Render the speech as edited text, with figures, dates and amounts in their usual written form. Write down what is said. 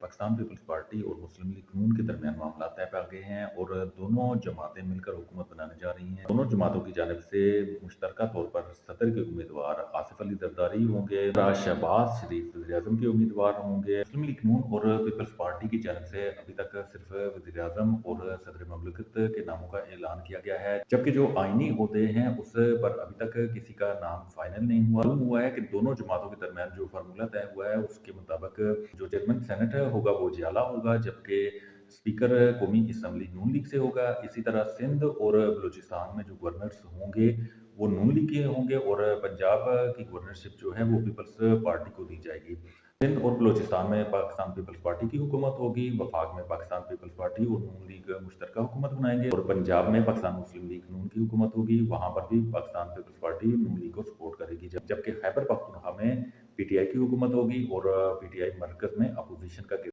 Pakistan peoples party और मुस्लिम league नून के दरमियान मामला तय पा गए हैं और दोनों जमातें मिलकर हुकूमत बनाने जा रही हैं। दोनों जमातों की जानिब से मुश्तरका तौर पर सदर के उम्मीदवार आसिफ अली जरदारी होंगे, शहबाज शरीफ वज़ीर-ए-आज़म के उम्मीदवार होंगे। मुस्लिम लीग नून और पीपल्स पार्टी की जानिब से अभी तक सिर्फ वज़ीर-ए-आज़म और सदर ममलिकत के नामों का ऐलान किया गया है, जबकि जो आईनी ओहदे हैं उस पर अभी तक किसी का नाम फाइनल नहीं हुआ। मालूम हुआ है कि दोनों जमातों के दरमियान जो फार्मूला तय हुआ है उसके मुताबिक जो चेयरमैन सेनेट होगा वो जियाला होगा, जबकि स्पीकर कौमी असम्बली नून लीग से होगा। इसी तरह सिंध और बलूचिस्तान में जो गवर्नर्स होंगे वो नून लीग के होंगे और पंजाब की गवर्नरशिप जो है वो पीपल्स पार्टी को दी जाएगी। सिंध और बलूचिस्तान में पाकिस्तान पीपल्स पार्टी की हुकूमत होगी, वफाक में पाकिस्तान पीपल्स पार्टी और नून लीग मुश्तरका हुकूमत बनाएंगे और पंजाब में पाकिस्तान मुस्लिम लीग नून की हुकूमत होगी, वहाँ पर भी पाकिस्तान पीपल्स पार्टी नून लीग को सपोर्ट करेगी। जबकि खैबर पख्तूनख्वा में पीटीआई की हुकूमत होगी और पीटीआई मरकज में अपोजिशन का